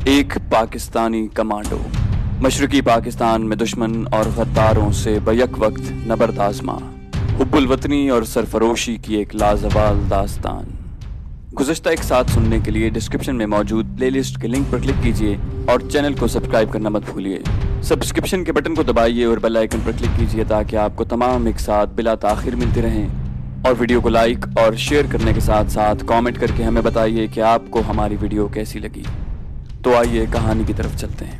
ایک پاکستانی کمانڈو مشرقی پاکستان میں دشمن اور غداروں سے بیک وقت نبرد آزما، حب الوطنی اور سرفروشی کی ایک لازوال داستان۔ گزشتہ ایک ساتھ سننے کے لیے ڈسکرپشن میں موجود پلے لسٹ کے لنک پر کلک کیجیے اور چینل کو سبسکرائب کرنا مت بھولیے۔ سبسکرپشن کے بٹن کو دبائیے اور بیل آئیکن پر کلک کیجیے تاکہ آپ کو تمام ایک ساتھ بلا تاخیر ملتے رہیں، اور ویڈیو کو لائک اور شیئر کرنے کے ساتھ ساتھ کامنٹ کر کے ہمیں بتائیے کہ آپ کو ہماری ویڈیو کیسی لگی۔ تو آئیے کہانی کی طرف چلتے ہیں۔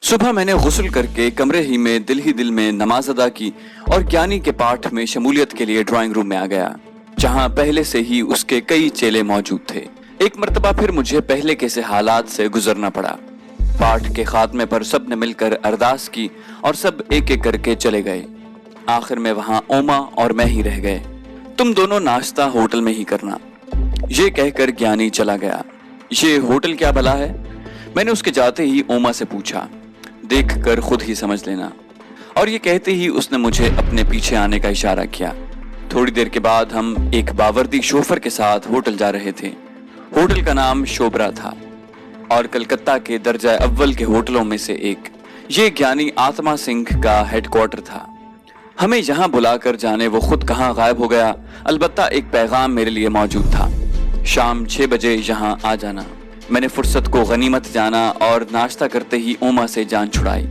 صبح میں نے غسل کر کے کمرے ہی دل میں نماز ادا کی اور گیانی کے پاٹھ میں شمولیت کے لیے ڈرائنگ روم میں آ گیا، جہاں پہلے سے ہی اس کے کئی چیلے موجود تھے۔ ایک مرتبہ پھر مجھے پہلے کے سے حالات سے گزرنا پڑا۔ پاٹھ کے خاتمے پر سب نے مل کر ارداس کی اور سب ایک ایک کر کے چلے گئے۔ آخر میں وہاں اوما اور میں ہی رہ گئے۔ تم دونوں ناشتہ ہوٹل میں ہی کرنا، یہ کہہ کر گیانی چلا گیا۔ یہ ہوٹل کیا بلا ہے؟ میں نے اس کے جاتے ہی اوما سے پوچھا۔ دیکھ کر خود ہی سمجھ لینا، اور یہ کہتے ہی اس نے مجھے اپنے پیچھے آنے کا اشارہ کیا۔ تھوڑی دیر کے بعد ہم ایک باوردی شوفر کے ساتھ ہوٹل جا رہے تھے۔ ہوٹل کا نام شوبرا تھا اور کلکتہ کے درجہ اول کے ہوٹلوں میں سے ایک۔ یہ گیانی آتما سنگھ کا ہیڈ کوارٹر تھا۔ ہمیں یہاں بلا کر جانے وہ خود کہاں غائب ہو گیا، البتہ ایک پیغام میرے لیے موجود تھا: شام 6 بجے یہاں آ جانا۔ میں نے فرصت کو غنیمت جانا اور ناشتہ کرتے ہی اوما سے جان چھڑائی۔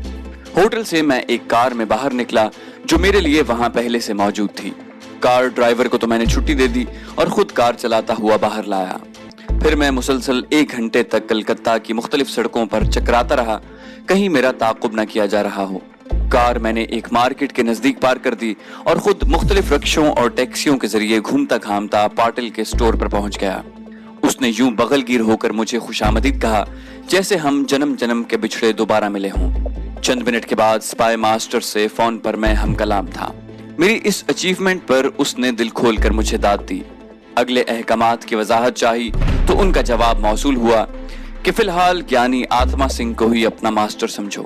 ہوٹل سے میں ایک کار میں باہر نکلا جو میرے لیے وہاں پہلے سے موجود تھی۔ کار ڈرائیور کو تو میں نے چھٹی دے دی اور خود کار چلاتا ہوا باہر لایا۔ پھر میں مسلسل 1 گھنٹے تک کلکتہ کی مختلف سڑکوں پر چکراتا رہا، کہیں میرا تعاقب نہ کیا جا رہا ہو۔ کار میں نے ایک مارکیٹ کے نزدیک پارک کر دی اور خود مختلف رکشوں اور ٹیکسیوں کے ذریعے گھومتا گھامتا پاٹل کے سٹور پر پہنچ گیا۔ اس نے یوں بغل گیر ہو کر مجھے خوش آمدید کہا جیسے ہم جنم جنم کے بچھڑے دوبارہ ملے ہوں۔ چند منٹ کے بعد سپائی ماسٹر سے فون پر میں ہم کلام تھا۔ میری اس اچیومنٹ پر اس نے دل کھول کر مجھے داد دی۔ اگلے احکامات کی وضاحت چاہی تو ان کا جواب موصول ہوا کہ فی الحال گیانی آتما سنگھ کو ہی اپنا ماسٹر سمجھو،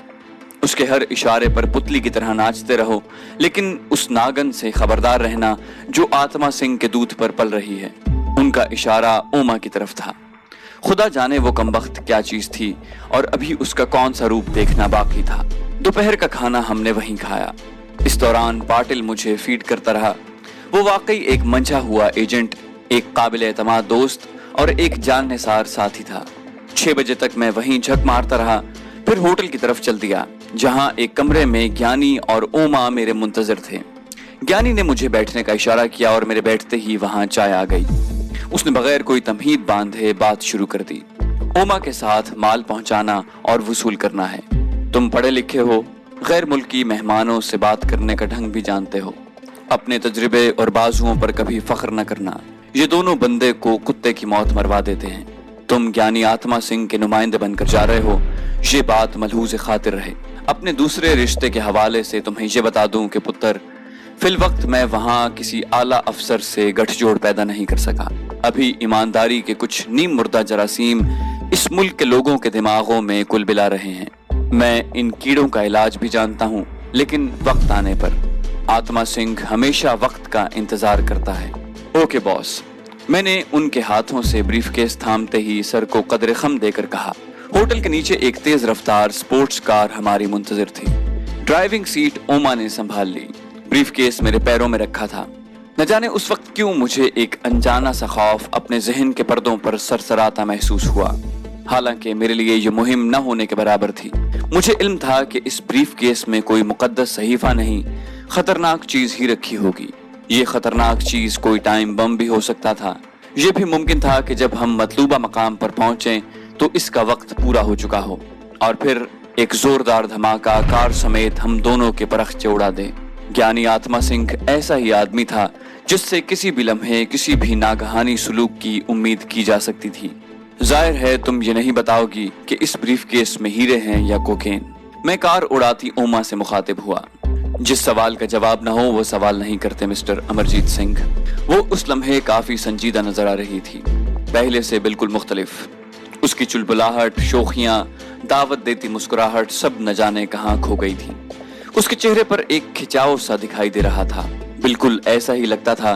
اس کے ہر اشارے پر پتلی کی طرح ناچتے رہو، لیکن اس ناگن سے خبردار رہنا جو آتما سنگھ کے دودھ پر پل رہی ہے۔ ان کا اشارہ اوما کی طرف تھا۔ خدا جانے وہ کمبخت کیا چیز تھی اور ابھی اس کا کون سا روپ دیکھنا باقی تھا۔ دوپہر کا کھانا ہم نے وہیں کھایا۔ اس دوران پاٹل مجھے فیڈ کرتا رہا۔ وہ واقعی ایک منجھا ہوا ایجنٹ، ایک قابل اعتماد دوست اور ایک جان نثار ساتھی تھا۔ 6 بجے تک میں وہیں جھک مارتا رہا، پھر ہوٹل کی طرف چل دیا جہاں ایک کمرے میں گیانی اور اوما میرے منتظر تھے۔ گیانی نے مجھے بیٹھنے کا اشارہ کیا اور میرے بیٹھتے ہی وہاں چائے آ گئی۔ اس نے بغیر کوئی تمہید باندھے بات شروع کر دی۔ اوما کے ساتھ مال پہنچانا اور وصول کرنا ہے۔ تم پڑھے لکھے ہو، غیر ملکی مہمانوں سے بات کرنے کا ڈھنگ بھی جانتے ہو، اپنے تجربے اور بازوؤں پر کبھی فخر نہ کرنا، یہ دونوں بندے کو کتے کی موت مروا دیتے ہیں۔ تم گیانی آتما سنگھ کے نمائندے بن کر جا رہے ہو، یہ بات ملحوظ خاطر رہے۔ اپنے دوسرے رشتے کے حوالے سے تمہیں یہ بتا دوں کہ پتر، فی الوقت میں وہاں کسی اعلیٰ افسر سے گٹھ جوڑ پیدا نہیں کر سکا۔ ابھی ایمانداری کے کچھ نیم مردہ جراثیم اس ملک کے لوگوں کے دماغوں میں کل بلا رہے ہیں۔ میں ان کیڑوں کا علاج بھی جانتا ہوں، لیکن وقت آنے پر۔ آتما سنگھ ہمیشہ وقت کا انتظار کرتا ہے۔ اوکے باس۔ میں نے ان کے ہاتھوں سے بریف کیس تھامتے ہی سر کو قدر خم دے کر کہا۔ ہوٹل کے نیچے ایک تیز رفتار سپورٹس کار ہماری منتظر تھی۔ ڈرائیونگ سیٹ اوما نے سنبھال لی۔ بریف کیس میرے پیروں میں رکھا تھا۔ نہ جانے اس وقت کیوں مجھے ایک انجانا سا خوف اپنے ذہن کے پردوں پر سرسراتا محسوس ہوا، حالانکہ میرے لیے یہ مہم نہ ہونے کے برابر تھی۔ مجھے علم تھا کہ اس بریف کیس میں کوئی مقدس صحیفہ نہیں، خطرناک چیز ہی رکھی ہوگی۔ یہ خطرناک چیز کوئی ٹائم بم بھی ہو سکتا تھا۔ یہ بھی ممکن تھا کہ جب ہم مطلوبہ مقام پر پہنچیں تو اس کا وقت پورا ہو چکا ہو اور پھر ایک زوردار دھماکہ کار سمیت ہم دونوں کے پرخچے اڑا دے۔ گیانی آتما سنگھ ایسا ہی آدمی تھا جس سے کسی بھی لمحے کسی بھی ناگہانی سلوک کی امید کی جا سکتی تھی۔ ظاہر ہے تم یہ نہیں بتاؤ گی کہ اس بریف کیس میں ہیرے ہیں یا کوکین۔ میں کار اڑاتی اوما سے مخاطب ہوا۔ جس سوال کا جواب نہ ہو وہ سوال نہیں کرتے مسٹر امرجیت سنگھ۔ وہ اس لمحے کافی سنجیدہ نظر آ رہی تھی، پہلے سے بالکل مختلف۔ اس کی چلبلاہٹ، شوخیاں، دعوت دیتی مسکراہٹ سب نہ جانے کہاں کھو گئی تھی۔ اس کے چہرے پر ایک کھچاؤ سا دکھائی دے رہا تھا، بالکل ایسا ہی لگتا تھا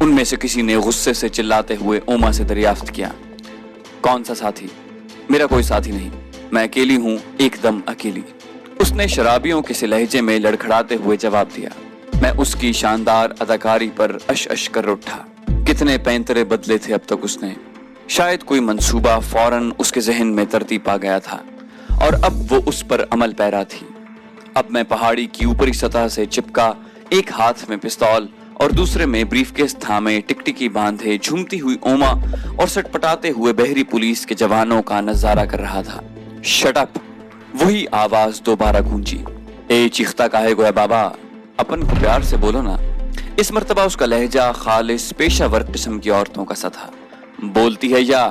ان میں سے کسی نے غصے سے چلاتے ہوئے اوما سے دریافت کیا، کون سا ساتھی؟ میرا کوئی ساتھی نہیں، میں اکیلی ہوں، ایک دم اکیلی۔ اس نے شرابیوں کے سے لہجے میں لڑکھڑاتے ہوئے جواب دیا۔ میں اس کی شاندار اداکاری پر اش کر اٹھا۔ کتنے پینترے بدلے تھے اب تک اس نے۔ شاید کوئی منصوبہ فوراً اس کے ذہن میں ترتیب پا گیا تھا اور اب وہ اس پر عمل پیرا تھی۔ اب میں پہاڑی کی اوپری سطح سے چپکا، ایک ہاتھ میں پستول اور دوسرے میں بریف کیس تھامے، ٹکٹکی باندھے جھومتی ہوئی اوما اور سٹپٹاتے ہوئے بحری پولیس کے جوانوں کا نظارہ کر رہا تھا۔ Shut up! وہی آواز دوبارہ گونجی۔ اے چیختا کاہے گویا بابا، اپن کو پیار سے بولو نا۔ اس مرتبہ اس کا لہجہ خالص پیشہ ور قسم کی عورتوں کا سا تھا۔ بولتی ہے یا؟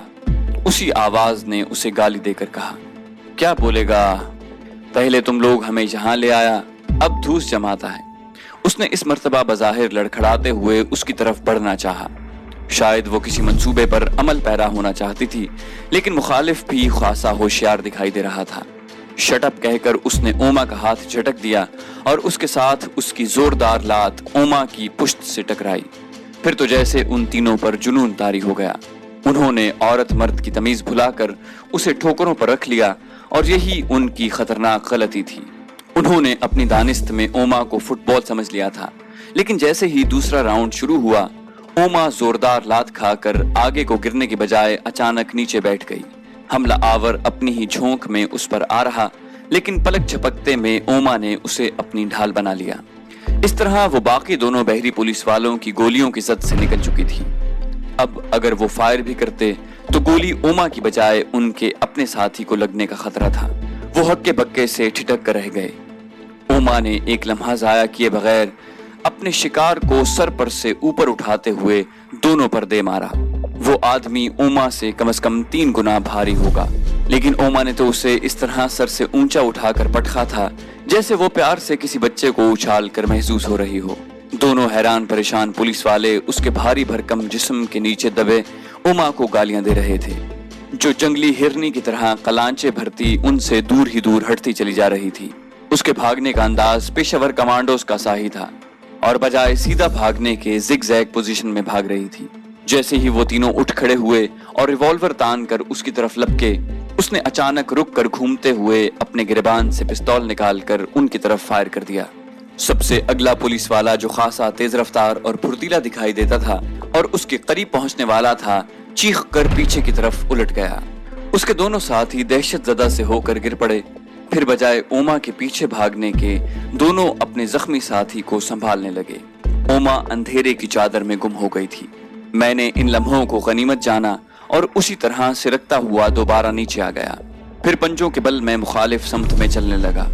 اسی آواز نے اسے گالی دے کر کہا۔ کیا بولے گا؟ پہلے تم لوگ ہمیں یہاں لے آیا، اب دھوس جماتا ہے۔ اس نے اس مرتبہ بظاہر لڑکھڑاتے ہوئے اس کی طرف بڑھنا چاہا۔ شاید وہ کسی منصوبے پر عمل پیرا ہونا چاہتی تھی، لیکن مخالف بھی خاصا ہوشیار دکھائی دے رہا تھا۔ شٹ اپ کہہ کر اس نے اوما کا ہاتھ جھٹک دیا اور اس کے ساتھ اس کی زوردار لات اوما کی پشت سے ٹکرائی۔ پھر تو جیسے ان تینوں پر جنون طاری ہو گیا۔ انہوں نے عورت مرد کی تمیز بھلا کر اسے ٹھوکروں پر رکھ لیا اور یہی ان کی خطرناک غلطی تھی۔ انہوں نے اپنی دانست میں اوما کو فٹ بال سمجھ لیا تھا، لیکن جیسے ہی دوسرا راؤنڈ شروع ہوا، اوما زوردار لات کھا کر آگے کو گرنے کے بجائے اچانک نیچے بیٹھ گئی۔ حملہ آور اپنی ہی جھونک میں اس پر آ رہا، لیکن پلک جھپکتے میں اوما نے اسے اپنی ڈھال بنا لیا۔ اس طرح وہ باقی دونوں بحری پولیس والوں کی گولیوں کی زد سے نکل چکی تھی۔ اب اگر وہ فائر بھی کرتے تو گولی اوما کی بجائے ان کے اپنے ساتھی کو لگنے کا خطرہ تھا۔ وہ ہکے بکے سے ٹھٹک کر رہ گئے۔ اوما نے ایک لمحہ ضائع کیے بغیر اپنے شکار کو سر پر سے اوپر اٹھاتے ہوئے دونوں پر دے مارا۔ وہ آدمی اوما سے کم از کم 3 گنا بھاری ہوگا، لیکن اوما نے تو اسے اس طرح سر سے اونچا اٹھا کر پٹکا تھا جیسے وہ پیار سے کسی بچے کو اچھال کر محسوس ہو رہی ہو۔ دونوں حیران پریشان پولیس والے اس کے بھاری بھرکم جسم کے نیچے دبے اوما کو گالیاں دے رہے تھے، جو جنگلی ہرنی کی طرح کلانچے بھرتی ان سے دور ہی دور ہٹتی چلی جا رہی تھی۔ اس کے بھاگنے کا انداز پیشہ ور کمانڈوز کا سا ہی تھا، اور بجائے سیدھا بھاگنے کے زگ زیگ پوزیشن میں بھاگ رہی تھی۔ جیسے ہی وہ تینوں اٹھ کھڑے ہوئے اور ریوالور تان کر اس کی طرف لپکے، اس نے اچانک رک کر گھومتے ہوئے اپنے گریبان سے پستول نکال کر ان کی طرف فائر کر دیا۔ سب سے اگلا پولیس والا جو خاصا تیز رفتار اور پھرتیلا دکھائی دیتا تھا اور اس کے قریب پہنچنے والا تھا، چیخ کر پیچھے کی طرف الٹ گیا۔ اس کے دونوں ساتھی دہشت زدہ سے ہو کر گر پڑے۔ پھر بجائے اوما کے پیچھے بھاگنے کے، دونوں اپنے زخمی ساتھی کو سنبھالنے لگے۔ اوما اندھیرے کی چادر میں گم ہو گئی تھی۔ میں نے ان لمحوں کو غنیمت جانا اور اسی طرح سرکتا ہوا دوبارہ نیچے آ گیا۔ پھر پنجوں کے بل میں مخالف سمت میں چلنے لگا۔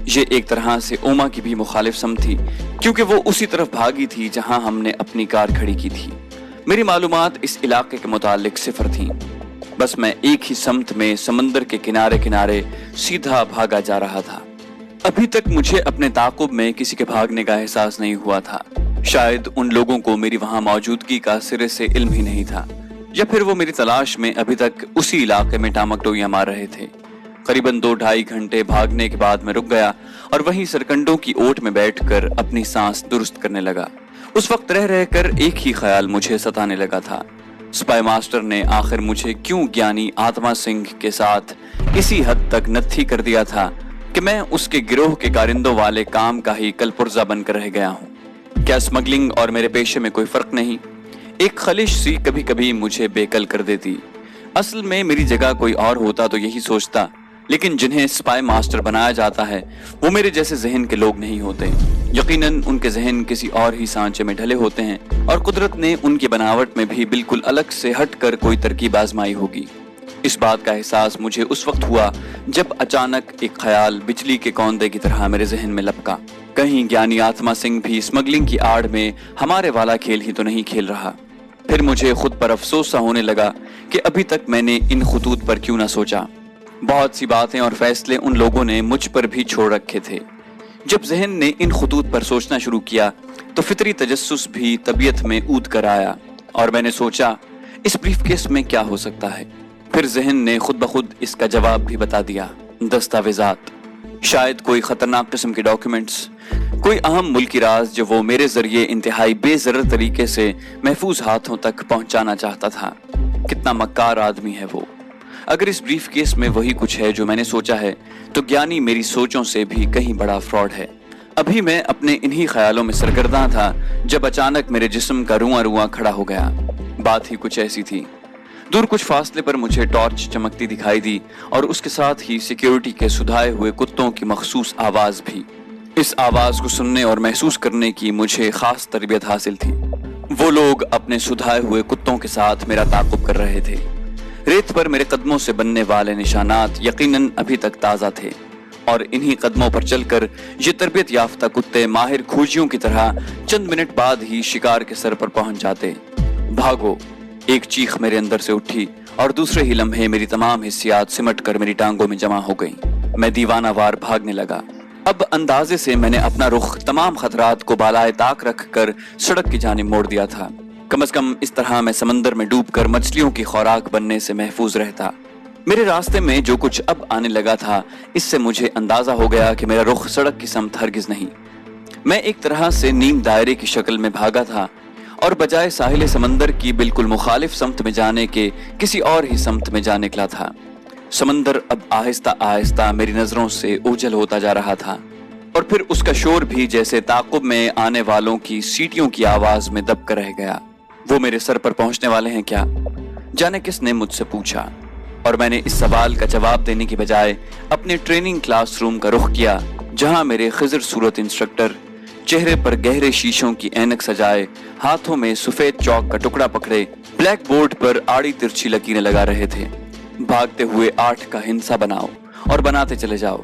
یہ ایک طرح سے اوما کی بھی مخالف سمت تھی، کیونکہ وہ اسی طرف بھاگی تھی جہاں ہم نے اپنی کار کھڑی کی تھی۔ میری معلومات اس علاقے کے متعلق صفر تھیں۔ بس میں ایک ہی سمت میں سمندر کے کنارے کنارے سیدھا بھاگا جا رہا تھا۔ ابھی تک مجھے اپنے تعاقب میں کسی کے بھاگنے کا احساس نہیں ہوا تھا۔ شاید ان لوگوں کو میری وہاں موجودگی کا سرے سے علم ہی نہیں تھا، یا پھر وہ میری تلاش میں ابھی تک اسی علاقے میں ٹامک ٹوئیاں مار رہے تھے۔ قریباً 2-2.5 گھنٹے بھاگنے کے بعد میں رک گیا اور وہیں سرکنڈوں کی اوٹ میں بیٹھ کر اپنی سانس درست کرنے لگا۔ اس وقت رہ کر ایک ہی خیال مجھے ستانے لگا تھا، سپائی ماسٹر نے آخر مجھے کیوں گیانی آتما سنگھ کے ساتھ اسی حد تک نتھی کر دیا تھا کہ میں اس کے گروہ کے کارندوں والے کام کا ہی کل پرزا بن کر رہ گیا ہوں۔ کیا اسمگلنگ اور میرے پیشے میں کوئی فرق نہیں؟ ایک خلش سی کبھی کبھی مجھے بےقل کر دیتی۔ اصل میں میری جگہ کوئی اور ہوتا تو یہی سوچتا، لیکن جنہیں سپائی ماسٹر بنایا جاتا ہے وہ میرے جیسے ذہن کے لوگ نہیں ہوتے۔ یقیناً ان کے ذہن کسی اور ہی سانچے میں ڈھلے ہوتے ہیں، اور قدرت نے ان کی بناوٹ میں بھی بالکل الگ سے ہٹ کر کوئی ترکیب آزمائی ہوگی۔ اس بات کا احساس مجھے اس وقت ہوا جب اچانک ایک خیال بجلی کے کوندے کی طرح میرے ذہن میں لپکا۔ کہیں گیانی آتما سنگھ بھی اسمگلنگ کی آڑ میں ہمارے والا کھیل ہی تو نہیں کھیل رہا۔ پھر مجھے خود پر افسوس سا ہونے لگا کہ ابھی تک میں نے ان خطوط پر کیوں نہ سوچا۔ بہت سی باتیں اور فیصلے ان لوگوں نے مجھ پر بھی چھوڑ رکھے تھے۔ جب ذہن نے ان خطوط پر سوچنا شروع کیا تو فطری تجسس بھی طبیعت میں اود کر آیا، اور میں نے سوچا اس بریف کیس میں کیا ہو سکتا ہے۔ پھر ذہن نے خود بخود اس کا جواب بھی بتا دیا، دستاویزات، شاید کوئی خطرناک قسم کے ڈاکیومنٹس کوئی اہم ملکی راز جو وہ میرے ذریعے انتہائی بے ضرر طریقے سے محفوظ ہاتھوں تک پہنچانا چاہتا تھا۔ کتنا مکار آدمی ہے وہ۔ اگر اس بریف کیس میں وہی کچھ ہے جو میں نے سوچا ہے تو گیانی میری سوچوں سے بھی کہیں بڑا فراڈ ہے۔ ابھی میں اپنے انہی خیالوں میں سرگرداں تھا جب اچانک میرے جسم کا رواں رواں کھڑا ہو گیا۔ بات ہی کچھ ایسی تھی۔ دور کچھ فاصلے پر مجھے ٹارچ چمکتی دکھائی دی اور اس کے ساتھ ہی سیکیورٹی کے سدھائے ہوئے کتوں کی مخصوص آواز بھی۔ اس آواز کو سننے اور محسوس کرنے کی مجھے خاص تربیت حاصل تھی۔ وہ لوگ اپنے سدھائے ہوئے کتوں کے ساتھ میرا تعاقب کر رہے تھے۔ ریت پر میرے قدموں سے بننے والے نشانات یقیناً ابھی تک تازہ تھے اور انہی قدموں پر چل کر یہ تربیت یافتہ کتے ماہر کھوجیوں کی طرح چند منٹ بعد ہی شکار کے سر پر پہنچ جاتے۔ بھاگو! ایک چیخ میرے اندر سے اٹھی اور دوسرے ہی لمحے میری تمام حسیات سمٹ کر میری ٹانگوں میں جمع ہو گئیں۔ میں دیوانہ وار بھاگنے لگا۔ اب اندازے سے میں نے اپنا رخ تمام خطرات کو بالائے طاق رکھ کر سڑک کی جانب موڑ دیا تھا۔ کم از کم اس طرح میں سمندر میں ڈوب کر مچھلیوں کی خوراک بننے سے محفوظ رہتا۔ میرے راستے میں جو کچھ اب آنے لگا تھا اس سے مجھے اندازہ ہو گیا کہ میرا رخ سڑک کی سمت ہرگز نہیں۔ میں ایک طرح سے نیم دائرے کی شکل میں بھاگا تھا اور بجائے ساحل سمندر کی بالکل مخالف سمت میں جانے کے کسی اور ہی سمت میں جا نکلا تھا۔ سمندر اب آہستہ آہستہ میری نظروں سے اوجھل ہوتا جا رہا تھا اور پھر اس کا شور بھی جیسے تعاقب میں آنے والوں کی سیٹیوں کی آواز میں دب کر رہ گیا۔ وہ میرے سر پر پہنچنے والے ہیں کیا؟ جانے کس نے مجھ سے پوچھا، اور میں نے اس سوال کا جواب دینے کی بجائے اپنے ٹریننگ کلاس روم کا رخ کیا جہاں میرے خضر صورت انسٹرکٹر چہرے پر گہرے شیشوں کی اینک سجائے، ہاتھوں میں سفید چاک کا ٹکڑا پکڑے بلیک بورڈ پر آڑی ترچھی لکیریں لگا رہے تھے۔ بھاگتے ہوئے 8 کا ہندسہ بناؤ اور بناتے چلے جاؤ۔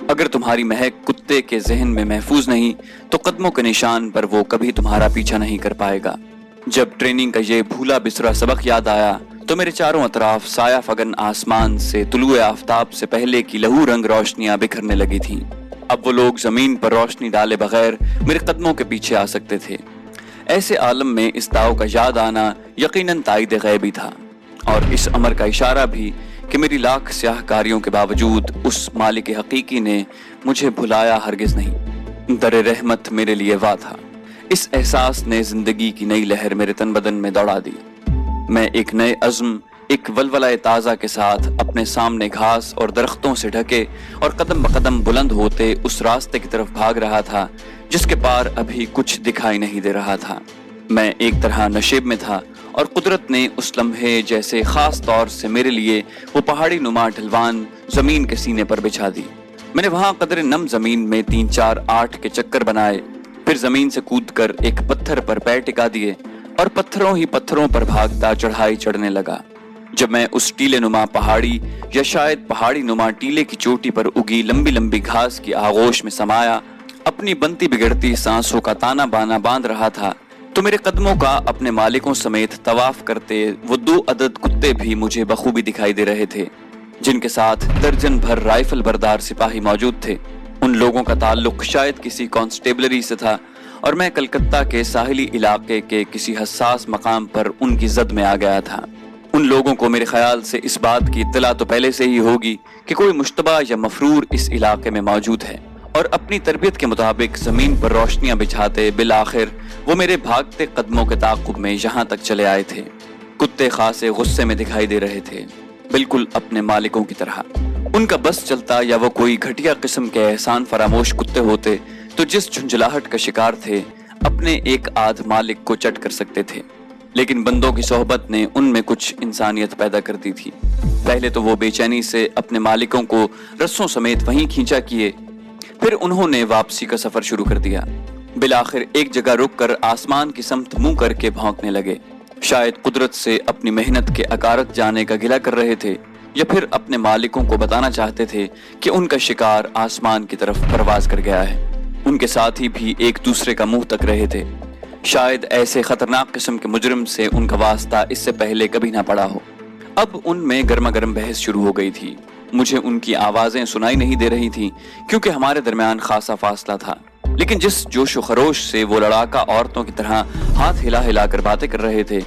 اگر تمہاری مہک کتے کے ذہن میں محفوظ نہیں تو قدموں کے نشان پر وہ کبھی تمہارا پیچھا نہیں کر پائے گا۔ جب ٹریننگ کا یہ بھولا بسرا سبق یاد آیا تو میرے چاروں اطراف سایہ فگن آسمان سے طلوع آفتاب سے پہلے کی لہو رنگ روشنیاں بکھرنے لگی تھیں۔ اب وہ لوگ زمین پر روشنی ڈالے بغیر میرے قدموں کے پیچھے آ سکتے تھے۔ ایسے عالم میں اس داؤ کا یاد آنا یقیناً تائید غیبی تھا، اور اس امر کا اشارہ بھی کہ میری لاکھ سیاہ کاریوں کے باوجود اس مالک حقیقی نے مجھے بھلایا ہرگز نہیں۔ در رحمت میرے لیے وا تھا۔ اس احساس نے زندگی کی نئی لہر میرے تن بدن میں دوڑا دی۔ میں ایک نئے عزم، ایک ولولہ تازہ کے ساتھ اپنے سامنے گھاس اور درختوں سے ڈھکے اور قدم بقدم بلند ہوتے اس راستے کی طرف بھاگ رہا تھا جس کے پار ابھی کچھ دکھائی نہیں دے رہا تھا۔ میں ایک طرح نشیب میں تھا اور قدرت نے اس لمحے جیسے خاص طور سے میرے لیے وہ پہاڑی نما ڈھلوان زمین کے سینے پر بچھا دی۔ میں نے وہاں قدر نم زمین میں 3 4 8 کے چکر بنائے، پھر زمین سے کود کر ایک پتھر پر پیر ٹکا دیے اور پتھروں ہی پتھروں پر بھاگتا چڑھائی چڑھنے لگا۔ جب میں اس ٹیلے نما پہاڑی یا شاید پہاڑی نما ٹیلے کی چوٹی پر اگی لمبی لمبی گھاس کی آغوش میں سمایا، اپنی بنتی بگڑتی سانسوں کا تانا بانا باندھ رہا تھا، تو میرے قدموں کا اپنے مالکوں سمیت طواف کرتے وہ 2 عدد کتے بھی مجھے بخوبی دکھائی دے رہے تھے، جن کے ساتھ درجن بھر رائفل بردار سپاہی موجود تھے۔ ان لوگوں کا تعلق شاید کسی کانسٹیبلری سے تھا اور میں کلکتہ کے ساحلی علاقے کے کسی حساس مقام پر ان کی زد میں آ گیا تھا۔ ان لوگوں کو میرے خیال سے اس بات کی اطلاع تو پہلے سے ہی ہوگی کہ کوئی مشتبہ یا مفرور اس علاقے میں موجود ہے، اور اپنی تربیت کے مطابق زمین پر روشنیاں بچھاتے بالآخر وہ میرے بھاگتے قدموں کے تعاقب میں یہاں تک چلے آئے تھے۔ کتے خاصے غصے میں دکھائی دے رہے تھے، بالکل اپنے مالکوں کی طرح۔ ان کا بس چلتا یا وہ کوئی گھٹیا قسم کے احسان فراموش کتے ہوتے تو جس جھنجھلاہٹ کا شکار تھے اپنے ایک آدھ مالک کو چٹ کر سکتے تھے، لیکن بندوں کی صحبت نے ان میں کچھ انسانیت پیدا کر دی تھی۔ پہلے تو وہ بے چینی سے اپنے مالکوں کو رسوں سمیت وہیں کھینچا کیے، پھر انہوں نے واپسی کا سفر شروع کر دیا۔ بالآخر ایک جگہ رک کر آسمان کی سمت منہ کر کے بھونکنے لگے، شاید قدرت سے اپنی محنت کے اکارت جانے کا گلہ کر رہے تھے، یا پھر اپنے مالکوں کو بتانا چاہتے تھے کہ ان کا شکار آسمان کی طرف پرواز کر گیا ہے۔ ان کے ساتھی بھی ایک دوسرے کا منہ تک رہے تھے، شاید ایسے خطرناک قسم کے مجرم سے ان کا واسطہ اس سے پہلے کبھی نہ پڑا ہو۔ اب ان میں گرما گرم بحث شروع ہو گئی تھی۔ مجھے ان کی آوازیں سنائی نہیں دے رہی تھیں کیونکہ ہمارے درمیان خاصا فاصلہ تھا، لیکن جس جوش و خروش سے وہ لڑاکا عورتوں کی طرح ہاتھ ہلا ہلا کر باتیں کر رہے تھے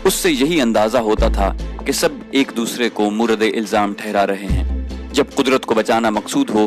اس سے یہی اندازہ ہوتا تھا کہ سب ایک دوسرے کو مورد الزام ٹھہرا رہے ہیں۔ جب قدرت کو بچانا مقصود ہو